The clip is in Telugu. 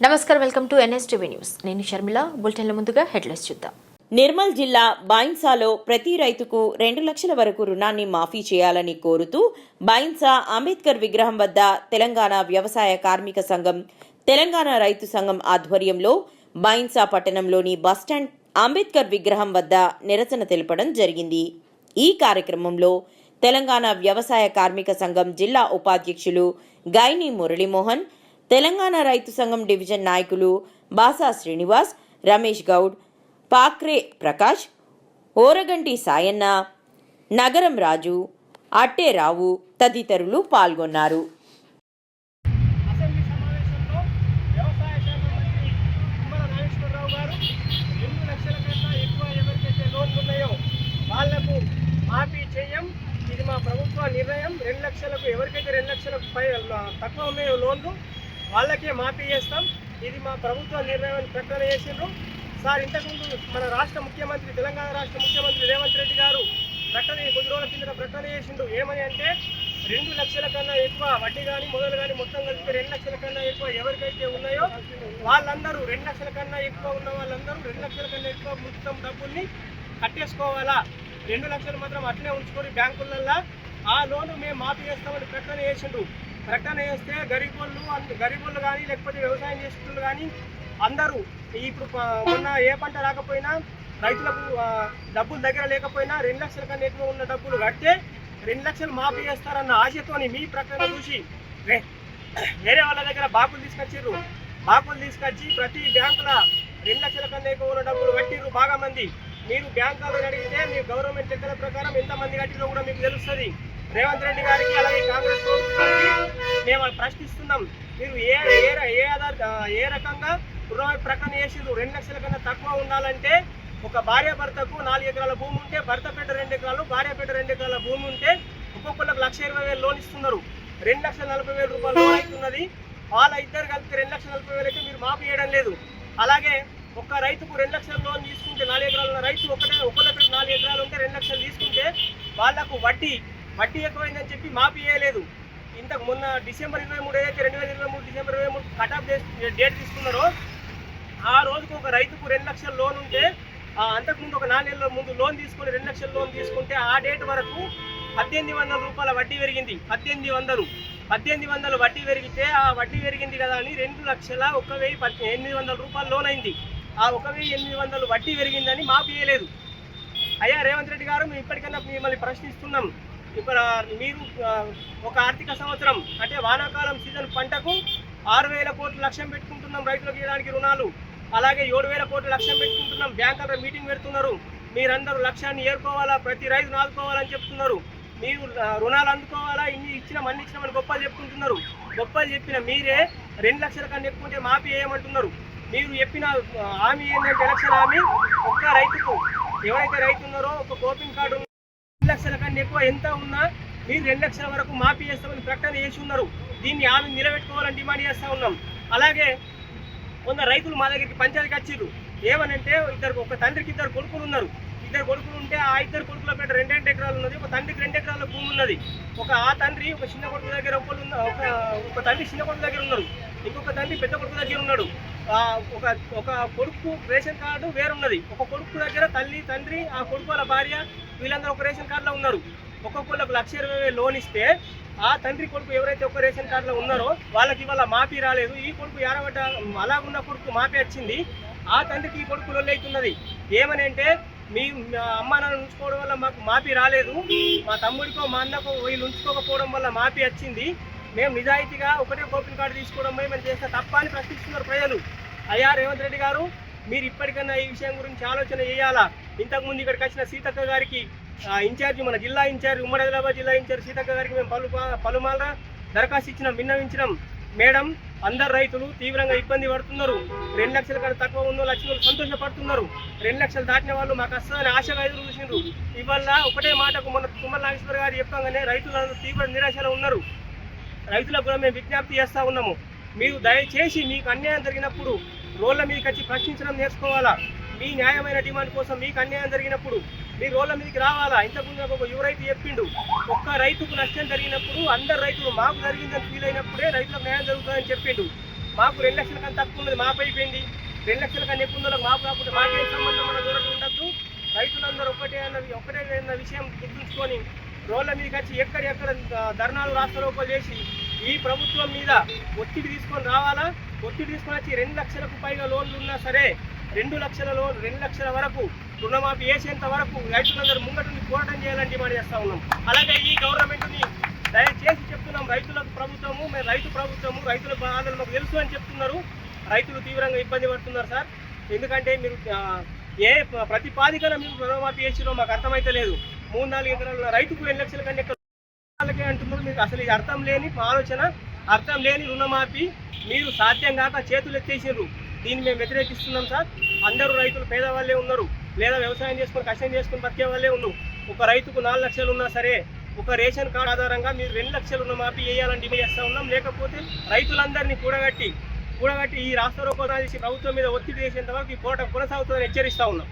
నమస్కారం, వెల్కమ్ టు ఎన్ఎస్టీవీ న్యూస్. నేను షర్మిల. బులెటిన్ల ముందుగా హెడ్లైన్స్ చూద్దాం. నిర్మల్ జిల్లా బైన్సాలో ప్రతి రైతుకు 2 లక్షల వరకు రుణాన్ని మాఫీ చేయాలని కోరుతూ బైన్సా అంబేద్కర్ విగ్రహం వద్ద తెలంగాణ వ్యవసాయ కార్మిక సంఘం, తెలంగాణ రైతు సంఘం ఆధ్వర్యంలో బైన్సా పట్టణంలోని బస్టాండ్ అంబేద్కర్ విగ్రహం వద్ద నిరసన తెలపడం జరిగింది. ఈ కార్యక్రమంలో తెలంగాణ వ్యవసాయ కార్మిక సంఘం జిల్లా ఉపాధ్యక్షులు గైని మురళీమోహన్, తెలంగాణ రైతు సంఘం డివిజన్ నాయకులు బాసా శ్రీనివాస్, రమేష్ గౌడ్, పాక్రే ప్రకాష్, ఓరగంటి సాయన్న, నగరం రాజు, అట్టే రావు తదితరులు పాల్గొన్నారు. అసెంబ్లీ సమావేశంలో వ్యవసాయ శాఖ మంత్రి తుమ్మల నాగేశ్వరరావు గారు 2 లక్షల కన్నా ఎక్కువ ఎవరికైతే లోన్లు ఉన్నాయో వాళ్లకు మాఫీ చేయం, ఇది మా ప్రభుత్వ నిర్ణయం, 2 లక్షలకు ఎవరికైతే 2 లక్షలకు తక్కువ ఉన్నాయో లోన్లు వాళ్ళకే మాఫీ చేస్తాం, ఇది మా ప్రభుత్వ నిర్ణయం అని ప్రకటన చేసిండ్రు. సార్, ఇంతకుముందు మన రాష్ట్ర ముఖ్యమంత్రి, తెలంగాణ రాష్ట్ర ముఖ్యమంత్రి రేవంత్ రెడ్డి గారు కొద్ది రోజుల కింద ప్రకటన చేసిండు. ఏమని అంటే 2 లక్షల కన్నా ఎక్కువ వడ్డీ కానీ మొదలు కానీ మొత్తం కలిపితే 2 లక్షల కన్నా ఎక్కువ ఎవరికైతే ఉన్నాయో వాళ్ళందరూ 2 లక్షల కన్నా ఎక్కువ ఉన్న వాళ్ళందరూ 2 లక్షల కన్నా ఎక్కువ మొత్తం డబ్బుల్ని కట్టేసుకోవాలా. 2 లక్షలు మాత్రం అట్లే ఉంచుకొని బ్యాంకులల్లో ఆ లోను మేము మాఫీ చేస్తామని ప్రకటన చేసిండు. ప్రకటన చేస్తే గరీబోళ్ళు కానీ లేకపోతే వ్యవసాయం చేసేటోళ్ళు కానీ అందరూ ఇప్పుడు మొన్న ఏ పంట రాకపోయినా రైతులకు డబ్బులు దగ్గర లేకపోయినా 2 లక్షల కన్నా ఎక్కువ ఉన్న డబ్బులు కడితే 2 లక్షలు మాఫీ చేస్తారన్న ఆశతోని మీ ప్రకటన చూసి వేరే వాళ్ళ దగ్గర బాకులు తీసుకొచ్చిర్రు. బాకులు తీసుకొచ్చి ప్రతి బ్యాంకుల 2 లక్షల కన్నా ఎక్కువ ఉన్న డబ్బులు కట్టిర్రు బాగా మంది. మీరు బ్యాంకులను అడిగితే మీ గవర్నమెంట్ లెక్కల ప్రకారం ఎంతమంది కట్టిరో కూడా మీకు తెలుస్తుంది. రేవంత్ రెడ్డి గారికి అలాగే కాంగ్రెస్ ప్రభుత్వానికి మేము ప్రశ్నిస్తున్నాం. మీరు ఏ రకంగా రుణమాఫీ ప్రకటన చేసిరు? 2 లక్షల కన్నా తక్కువ ఉండాలంటే ఒక భార్యాభర్తకు 4 ఎకరాల భూమి ఉంటే, భర్త పేట 2 ఎకరాలు, భార్య పేట 2 ఎకరాల భూమి ఉంటే ఒక్కొక్కరికి 1,20,000 లోన్ ఇస్తున్నారు. 2,40,000 రూపాయలు లోన్ అవుతున్నది. వాళ్ళ ఇద్దరు కలిపి 2,40,000 అయితే మీరు మాఫీ చేయడం లేదు. అలాగే ఒక్క రైతుకు 2 లక్షల లోన్ తీసుకుంటే 4 ఎకరాలు ఉన్న రైతు ఒకళ్ళకి 4 ఎకరాలు ఉంటే 2 లక్షలు తీసుకుంటే వాళ్లకు వడ్డీ ఎక్కువైందని చెప్పి మాఫీ చేయలేదు. ఇంతకు మొన్న డిసెంబర్ 23 ఏదైతే 2023 డిసెంబర్ 23 కటాఫ్ డేట్ తీసుకున్నారో ఆ రోజుకు ఒక రైతుకు 2 లక్షల లోన్ ఉంటే అంతకుముందు ఒక 4 నెలల ముందు లోన్ తీసుకొని 2 లక్షల లోన్ తీసుకుంటే ఆ డేట్ వరకు 1,800 రూపాయల వడ్డీ పెరిగింది. 1,800 వడ్డీ పెరిగితే ఆ వడ్డీ పెరిగింది కదా అని 2,01,800 రూపాయలు లోన్ అయింది. ఆ 1,800 వడ్డీ పెరిగిందని మాఫీ చేయలేదు. అయ్యా రేవంత్ రెడ్డి గారు, మేము ఇప్పటికన్నా మిమ్మల్ని ప్రశ్నిస్తున్నాం. ఇప్పుడు మీరు ఒక ఆర్థిక సంవత్సరం అంటే వానాకాలం సీజన్ పంటకు 6,000 కోట్లు లక్ష్యం పెట్టుకుంటున్నాం రైతులకు ఇవ్వడానికి రుణాలు. అలాగే 7,000 కోట్లు లక్ష్యం పెట్టుకుంటున్నాం. బ్యాంకుల మీటింగ్ పెడుతున్నారు. మీరందరూ లక్ష్యాన్ని ఏరుకోవాలా, ప్రతి రైతును ఆదుకోవాలని చెప్తున్నారు. మీరు రుణాలు అందుకోవాలా, ఇన్ని ఇచ్చినాం అన్ని ఇచ్చినామని గొప్పలు చెప్పుకుంటున్నారు. గొప్పలు చెప్పిన మీరే 2 లక్షల కన్నా ఎక్కువ ఉంటే మాఫీ చేయమంటున్నారు. మీరు చెప్పిన హామీ ఏంటంటే ఎలక్షన్ హామీ, ఒక్క రైతుకు ఎవరైతే రైతు ఉన్నారో ఒక కోపింగ్ కార్డు 2 లక్షల కన్నా ఎక్కువ ఎంత ఉన్నా మీరు 2 లక్షల వరకు మాఫీ చేస్తామని ప్రకటన చేసి ఉన్నారు. దీన్ని హామీ నిలబెట్టుకోవాలని డిమాండ్ చేస్తూ ఉన్నాం. అలాగే కొందరు రైతులు మా దగ్గరికి పంచాయతీకి వచ్చిర్రు. ఏమనంటే ఒక తండ్రికి 2 కొడుకులు ఉన్నారు. 2 కొడుకులు ఉంటే ఆ 2 కొడుకుల పేట 2 ఎకరాలు ఉన్నది. ఒక తండ్రికి 2 ఎకరాల భూమి ఉన్నది. ఆ తండ్రి ఒక చిన్న కొడుకు దగ్గర ఒక తండ్రి చిన్న కొడుకు దగ్గర ఉన్నారు, ఇంకొక తండ్రి పెద్ద కొడుకు దగ్గర ఉన్నాడు. ఒక కొడుకు రేషన్ కార్డు వేరున్నది. ఒక కొడుకు దగ్గర తల్లి, తండ్రి, ఆ కొడుకు వాళ్ళ భార్య వీళ్ళందరూ ఒక రేషన్ కార్డులో ఉన్నారు. ఒక్కొక్కళ్ళకు 1,20,000 లోన్ ఇస్తే ఆ తండ్రి కొడుకు ఎవరైతే ఒక రేషన్ కార్డులో ఉన్నారో వాళ్ళకి ఇవాళ మాఫీ రాలేదు. ఈ కొడుకు అలాగున్న కొడుకు మాఫీ వచ్చింది. ఆ తండ్రికి ఈ కొడుకు లొల్లి అవుతున్నది. ఏమని అంటే మీ అమ్మ నాన్న ఉంచుకోవడం వల్ల మాకు మాఫీ రాలేదు, మా తమ్ముడికో మా అన్నకో వీళ్ళు ఉంచుకోకపోవడం వల్ల మాఫీ వచ్చింది, మేము నిజాయితీగా ఒకటే కోపిన్ కార్డు తీసుకోవడం మేము చేస్తే తప్ప అని ప్రశ్నిస్తున్నారు ప్రజలు. అయ్యా రేవంత్ రెడ్డి గారు, మీరు ఇప్పటికన్నా ఈ విషయం గురించి ఆలోచన చేయాలా. ఇంతకుముందు ఇక్కడికి వచ్చిన సీతక్క గారికి ఇన్ఛార్జి, మన జిల్లా ఇన్ఛార్జి, ఉమ్మడి ఆదిలాబాద్ జిల్లా ఇన్ఛార్జి సీతక్క గారికి మేము పలుమాల దరఖాస్తు ఇచ్చినాం, విన్నవించినాం. మేడం, అందరు రైతులు తీవ్రంగా ఇబ్బంది పడుతున్నారు. 2 లక్షల కన్నా తక్కువ ఉన్న లక్షలు సంతోషపడుతున్నారు. 2 లక్షలు దాటిన వాళ్ళు మాకు వస్తుందని ఆశగా ఎదురు చూసిండ్రు. ఇవాళ ఒకటే మాటకు మొన్న తుమ్మల నాగేశ్వర గారు చెప్పగానే రైతులందరూ తీవ్ర నిరాశలో ఉన్నారు. రైతులకు కూడా మేము విజ్ఞప్తి చేస్తూ ఉన్నాము. మీరు దయచేసి మీకు అన్యాయం జరిగినప్పుడు రోడ్ల మీదకి వచ్చి ప్రశ్నించడం నేర్చుకోవాలా. మీ న్యాయమైన డిమాండ్ కోసం మీకు అన్యాయం జరిగినప్పుడు మీ రోడ్ల మీదకి రావాలా. ఇంతకుముందు ఒక యువ రైతు చెప్పిండు, ఒక్క రైతుకు నష్టం జరిగినప్పుడు అందరు రైతులు మాకు జరిగిందని ఫీల్ అయినప్పుడే రైతులకు న్యాయం జరుగుతుందని చెప్పిండు. మాకు 2 లక్షల కన్నా తక్కువ ఉన్నది మాపు అయిపోయింది, 2 లక్షల కన్నా ఎక్కువ ఉన్నది మాపు కాకుండా మాకేం సంబంధం మన దూరం ఉండద్దు. రైతులందరూ ఒకటే అన్న విషయం గుర్తుంచుకొని రోడ్ల మీదకి వచ్చి ఎక్కడెక్కడ ధర్నాలు రాస్తారోపలు చేసి ఈ ప్రభుత్వం మీద ఒత్తిడి తీసుకొని రావాలా. ఒత్తిడి తీసుకొని వచ్చి 2 లక్షలకు పైగా లోన్లు ఉన్నా సరే 2 లక్షల వరకు రుణమాఫీ వేసేంత వరకు రైతులందరూ ముంగటుని పోరాటం చేయాలని డిమాండ్ చేస్తూ ఉన్నాం. అలాగే ఈ గవర్నమెంట్ని దయచేసి చెప్తున్నాం, రైతులకు ప్రభుత్వము, మేము రైతు ప్రభుత్వము, రైతుల బాధలు మాకు తెలుసు అని చెప్తున్నారు. రైతులు తీవ్రంగా ఇబ్బంది పడుతున్నారు సార్. ఎందుకంటే మీరు ఏ ప్రతిపాదికన మీరు రుణమాఫీ చేసిరో మాకు అర్థమైతే లేదు. 3-4 ఎకరాల రైతుకు 2 లక్షల కన్నా వాళ్ళకే అంటున్నారు. మీకు అసలు ఇది అర్థం లేని ఆలోచన, అర్థం లేని రుణమాఫీ మీరు సాధ్యం కాక చేతులు ఎత్తేసారు. దీన్ని మేము వ్యతిరేకిస్తున్నాం సార్. అందరూ రైతులు పేదవాళ్ళే ఉన్నారు, లేదా వ్యవసాయం చేసుకొని కష్టం చేసుకొని బతికే వాళ్ళే ఉన్నారు. ఒక రైతుకు 4 లక్షలు ఉన్నా సరే ఒక రేషన్ కార్డు ఆధారంగా మీరు 2 లక్షల రుణమాఫీ వేయాలని డిమాండ్ చేస్తూ ఉన్నాం. లేకపోతే రైతులందరినీ కూడగట్టి ఈ రాష్ట్ర ప్రభుత్వం మీద ఒత్తిడి చేసేంత వరకు ఈ పోరాటం కొనసాగుతుందని హెచ్చరిస్తూ ఉన్నాం.